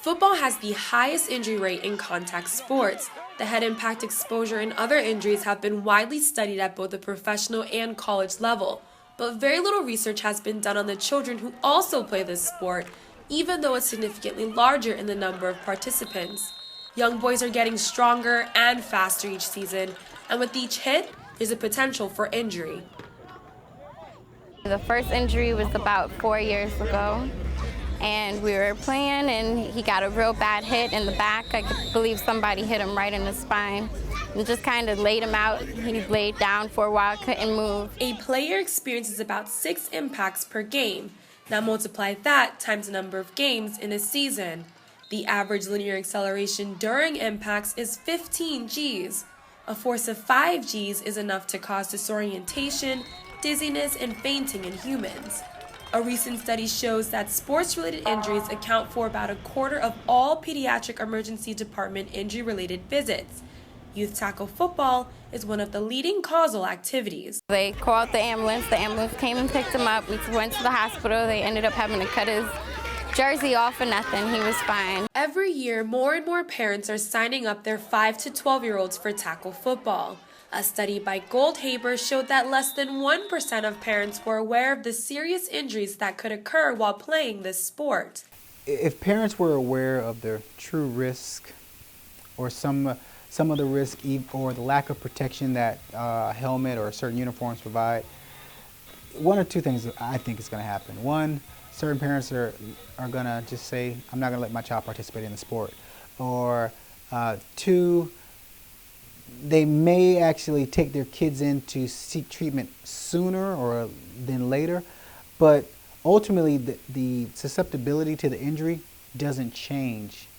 Football has the highest injury rate in contact sports. The head impact exposure and other injuries have been widely studied at both the professional and college level, but very little research has been done on the children who also play this sport, even though it's significantly larger in the number of participants. Young boys are getting stronger and faster each season, and with each hit, there's a potential for injury. The first injury was about 4 years ago, and we were playing and he got a real bad hit in the back. I believe somebody hit him right in the spine and just kind of laid him out. He laid down for a while, couldn't move. A player experiences about 6 impacts per game. Now multiply that times the number of games in a season. The average linear acceleration during impacts is 15 Gs. A force of 5 Gs is enough to cause disorientation, dizziness, and fainting in humans. A recent study shows that sports-related injuries account for about a quarter of all pediatric emergency department injury-related visits. Youth tackle football is one of the leading causal activities. They called the ambulance came and picked him up. We went to the hospital. They ended up having to cut his jersey off and nothing. He was fine. Every year, more and more parents are signing up their 5 to 12-year-olds for tackle football. A study by Goldhaber showed that less than 1% of parents were aware of the serious injuries that could occur while playing this sport. If parents were aware of the true risk or some of the risk or the lack of protection that a helmet or certain uniforms provide, one or two things I think is going to happen. One, certain parents are going to just say, I'm not going to let my child participate in the sport. Or two, they may actually take their kids in to seek treatment sooner or than later, but ultimately the susceptibility to the injury doesn't change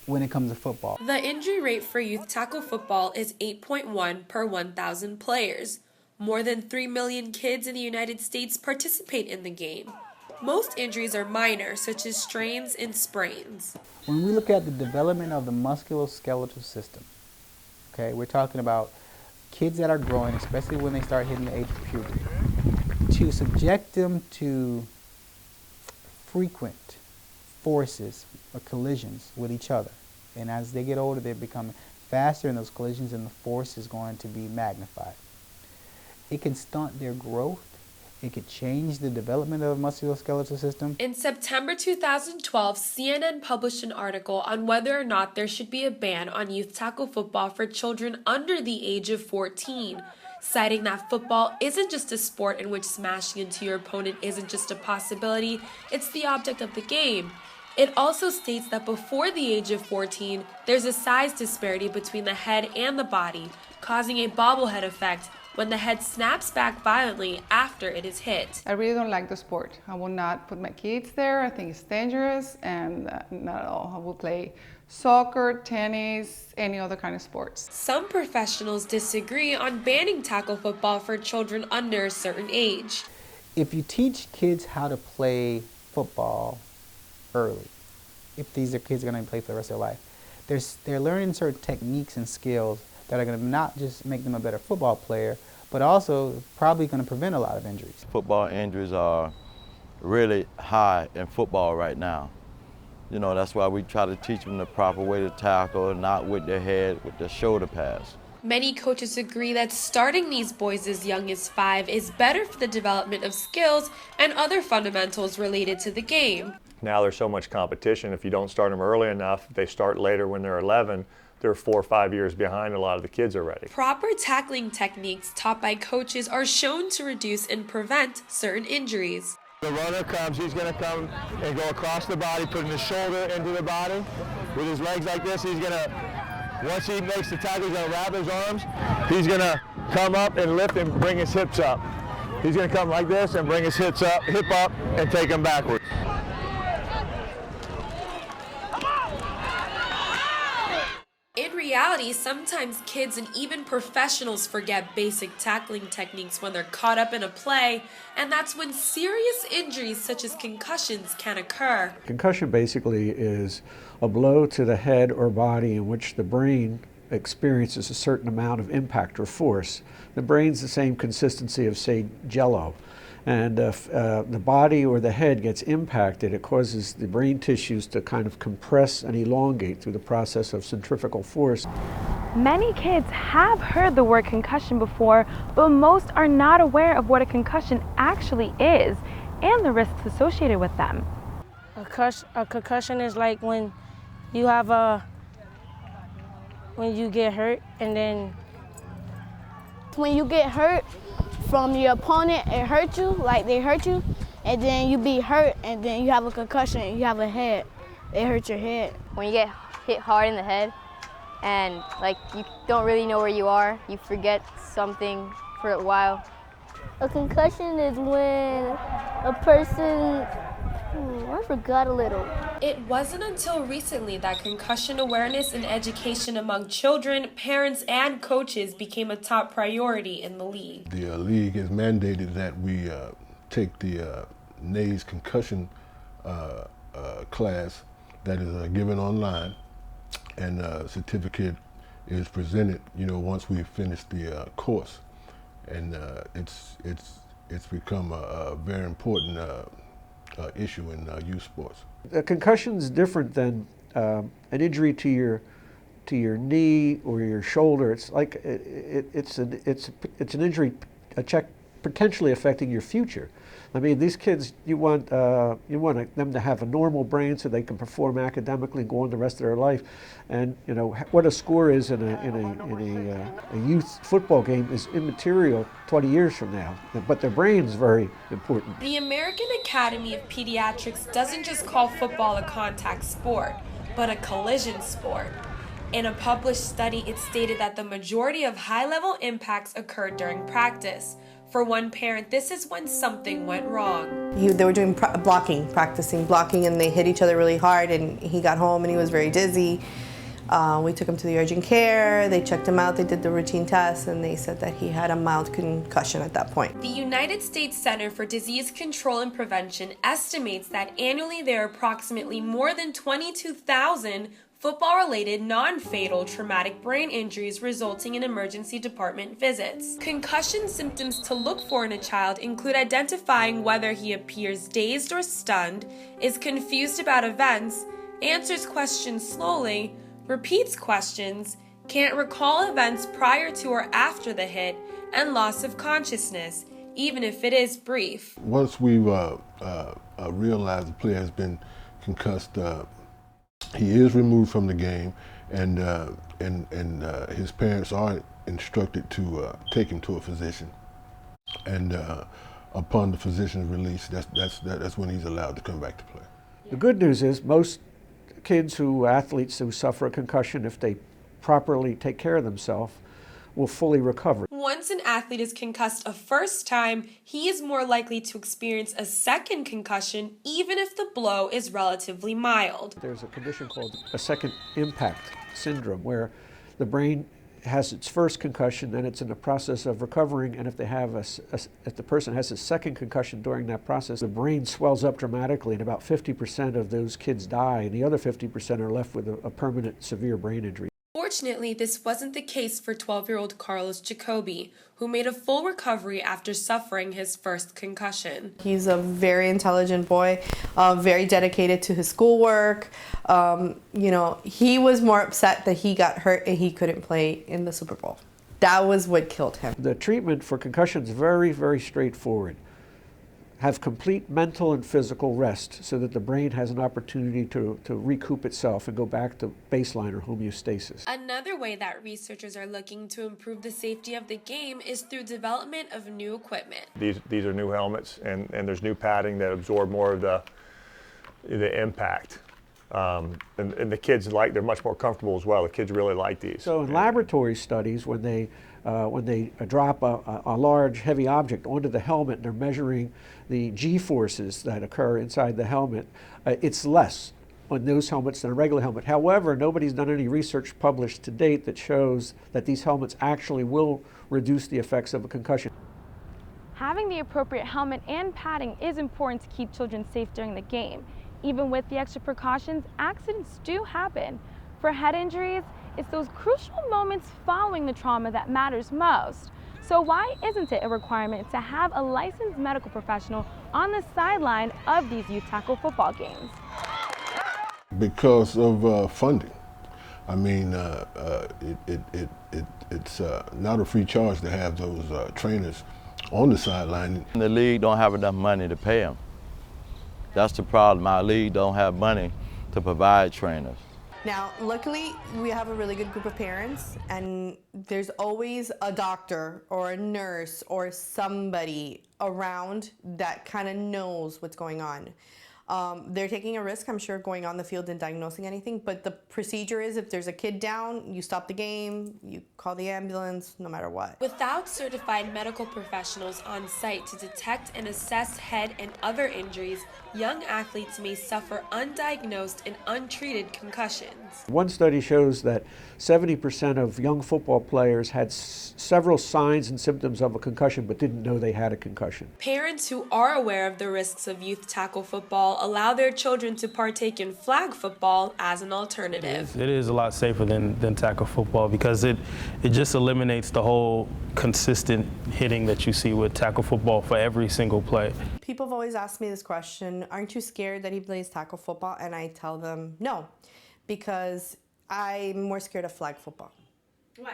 when it comes to football. The injury rate for youth tackle football is 8.1 per 1,000 players. More than 3 million kids in the United States participate in the game. Most injuries are minor, such as strains and sprains. When we look at the development of the musculoskeletal system, okay, we're talking about kids that are growing, especially when they start hitting the age of puberty. To subject them to frequent forces or collisions with each other, and as they get older, they become faster in those collisions, and the force is going to be magnified. It can stunt their growth. It could change the development of the musculoskeletal system. In September 2012, CNN published an article on whether or not there should be a ban on youth tackle football for children under the age of 14, citing that football isn't just a sport in which smashing into your opponent isn't just a possibility, it's the object of the game. It also states that before the age of 14, there's a size disparity between the head and the body, causing a bobblehead effect when the head snaps back violently after it is hit. I really don't like the sport. I will not put my kids there. I think it's dangerous, and not at all. I will play soccer, tennis, any other kind of sports. Some professionals disagree on banning tackle football for children under a certain age. If you teach kids how to play football early, if these are kids going to play for the rest of their life, they're learning certain techniques and skills that are going to not just make them a better football player, but also probably going to prevent a lot of injuries. Football injuries are really high in football right now. You know, that's why we try to teach them the proper way to tackle, not with their head, with their shoulder pass. Many coaches agree that starting these boys as young as 5 is better for the development of skills and other fundamentals related to the game. Now there's so much competition. If you don't start them early enough, they start later when they're 11, they're 4 or 5 years behind a lot of the kids already. Proper tackling techniques taught by coaches are shown to reduce and prevent certain injuries. The runner comes, he's going to come and go across the body, putting his shoulder into the body. With his legs like this, he's going to, once he makes the tackle, he's going to wrap his arms. He's going to come up and lift and bring his hips up. He's going to come like this and bring his hips up, hip up, and take them backwards. In reality, sometimes kids and even professionals forget basic tackling techniques when they're caught up in a play, and that's when serious injuries such as concussions can occur. Concussion basically is a blow to the head or body in which the brain experiences a certain amount of impact or force. The brain's the same consistency of, say, Jell-O. And if the body or the head gets impacted, it causes the brain tissues to kind of compress and elongate through the process of centrifugal force. Many kids have heard the word concussion before, but most are not aware of what a concussion actually is and the risks associated with them. A concussion is like when you get hurt and then when you get hurt from your opponent, it hurt you, like they hurt you, and then you be hurt, and then you have a concussion, you have a head, it hurts your head. When you get hit hard in the head and like you don't really know where you are, you forget something for a while. A concussion is when a person, I forgot a little. It wasn't until recently that concussion awareness and education among children, parents, and coaches became a top priority in the league. The league has mandated that we take the NAES concussion class that is given online, and a certificate is presented, once we finish the course, and it's become a very important issue in youth sports. A concussion is different than an injury to your knee or your shoulder. It's like it's an injury, a check potentially affecting your future. I mean, these kids, you want them to have a normal brain so they can perform academically and go on the rest of their life. And what a score is in a youth football game is immaterial 20 years from now. But their brain is very important. The American Academy of Pediatrics doesn't just call football a contact sport, but a collision sport. In a published study, it stated that the majority of high-level impacts occurred during practice. For one parent, this is when something went wrong. They were doing practicing blocking, and they hit each other really hard, and he got home and he was very dizzy. We took him to the urgent care, they checked him out, they did the routine tests, and they said that he had a mild concussion at that point. The United States Center for Disease Control and Prevention estimates that annually there are approximately more than 22,000 football-related, non-fatal traumatic brain injuries resulting in emergency department visits. Concussion symptoms to look for in a child include identifying whether he appears dazed or stunned, is confused about events, answers questions slowly, repeats questions, can't recall events prior to or after the hit, and loss of consciousness, even if it is brief. Once we've realized the player has been concussed, he is removed from the game, and his parents are instructed to take him to a physician. And upon the physician's release, that's when he's allowed to come back to play. The good news is most athletes who suffer a concussion, if they properly take care of themselves, will fully recover. Once an athlete is concussed a first time, he is more likely to experience a second concussion, even if the blow is relatively mild. There's a condition called a second impact syndrome, where the brain has its first concussion, then it's in the process of recovering, and if the person has a second concussion during that process, the brain swells up dramatically, and about 50% of those kids die, and the other 50% are left with a permanent severe brain injury. Fortunately, this wasn't the case for 12-year-old Carlos Jacoby, who made a full recovery after suffering his first concussion. He's a very intelligent boy, very dedicated to his schoolwork. He was more upset that he got hurt and he couldn't play in the Super Bowl. That was what killed him. The treatment for concussion is very, very straightforward. Have complete mental and physical rest so that the brain has an opportunity to recoup itself and go back to baseline or homeostasis. Another way that researchers are looking to improve the safety of the game is through development of new equipment. These are new helmets, and there's new padding that absorb more of the impact. And the kids they're much more comfortable as well. The kids really like these. So in laboratory studies, when they drop a large heavy object onto the helmet and they're measuring the G-forces that occur inside the helmet, it's less on those helmets than a regular helmet. However, nobody's done any research published to date that shows that these helmets actually will reduce the effects of a concussion. Having the appropriate helmet and padding is important to keep children safe during the game. Even with the extra precautions, accidents do happen. For head injuries, it's those crucial moments following the trauma that matters most. So why isn't it a requirement to have a licensed medical professional on the sideline of these youth tackle football games? Because of funding. I mean, it's not a free charge to have those trainers on the sideline. The league don't have enough money to pay them. That's the problem. Our league don't have money to provide trainers. Now, luckily, we have a really good group of parents, and there's always a doctor or a nurse or somebody around that kind of knows what's going on. They're taking a risk, I'm sure, going on the field and diagnosing anything, but the procedure is if there's a kid down, you stop the game, you call the ambulance, no matter what. Without certified medical professionals on site to detect and assess head and other injuries, young athletes may suffer undiagnosed and untreated concussions. One study shows that 70% of young football players had several signs and symptoms of a concussion but didn't know they had a concussion. Parents who are aware of the risks of youth tackle football allow their children to partake in flag football as an alternative. It is a lot safer than tackle football because it just eliminates the whole consistent hitting that you see with tackle football for every single play. People have always asked me this question, aren't you scared that he plays tackle football? And I tell them no, because I'm more scared of flag football. Why?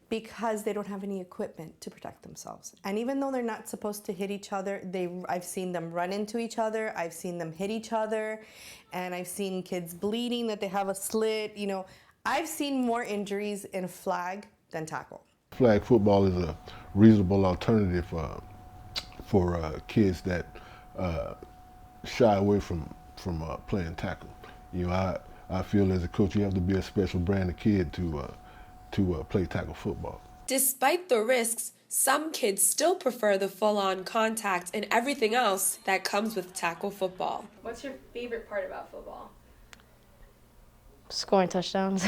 Because they don't have any equipment to protect themselves. And even though they're not supposed to hit each other, I've seen them run into each other, I've seen them hit each other, and I've seen kids bleeding that they have a slit. You know, I've seen more injuries in flag than tackle. Flag football is a reasonable alternative for kids that shy away from playing tackle. You know, I feel as a coach you have to be a special brand of kid to play tackle football. Despite the risks, some kids still prefer the full-on contact and everything else that comes with tackle football. What's your favorite part about football? Scoring touchdowns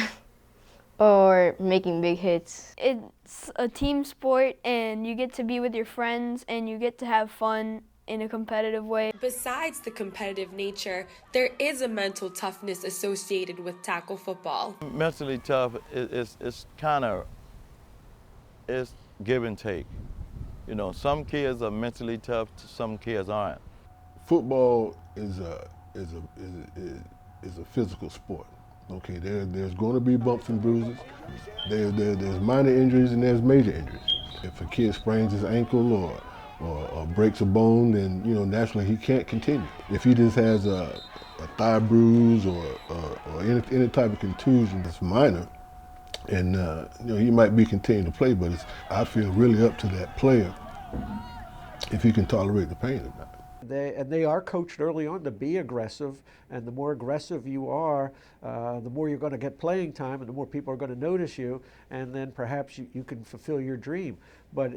or making big hits. It's a team sport and you get to be with your friends and you get to have fun in a competitive way. Besides the competitive nature, there is a mental toughness associated with tackle football. Mentally tough it's kind of give and take. You know, some kids are mentally tough, some kids aren't. Football is a physical sport. Okay, there's going to be bumps and bruises. There's minor injuries and there's major injuries. If a kid sprains his ankle or breaks a bone, then naturally he can't continue. If he just has a thigh bruise or any type of contusion that's minor, and he might be continuing to play, but I feel really up to that player if he can tolerate the pain or not. They are coached early on to be aggressive, and the more aggressive you are, the more you're going to get playing time, and the more people are going to notice you, and then perhaps you can fulfill your dream. But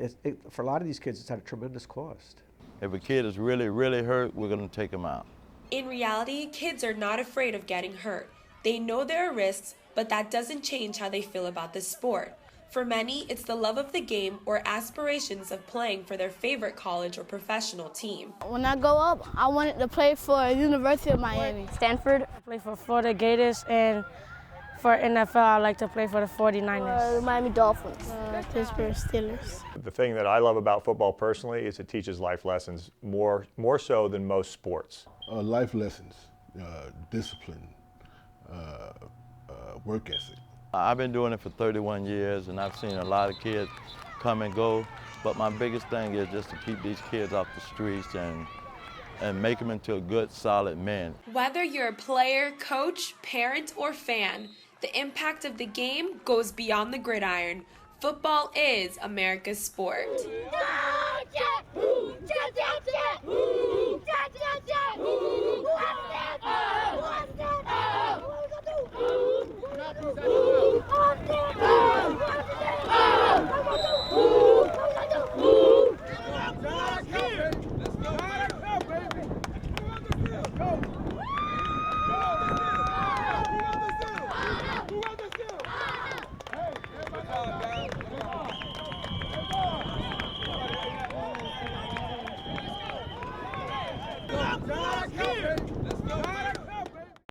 for a lot of these kids, it's at a tremendous cost. If a kid is really, really hurt, we're going to take him out. In reality, kids are not afraid of getting hurt. They know there are risks, but that doesn't change how they feel about the sport. For many, it's the love of the game or aspirations of playing for their favorite college or professional team. When I grow up, I wanted to play for University of Miami. Stanford. I play for Florida Gators, and for NFL, I like to play for the 49ers. Miami Dolphins. Pittsburgh Steelers. The thing that I love about football personally is it teaches life lessons more so than most sports. Life lessons, discipline, work ethic. I've been doing it for 31 years, and I've seen a lot of kids come and go, but my biggest thing is just to keep these kids off the streets and make them into good, solid men. Whether you're a player, coach, parent, or fan, the impact of the game goes beyond the gridiron. Football is America's sport. Go!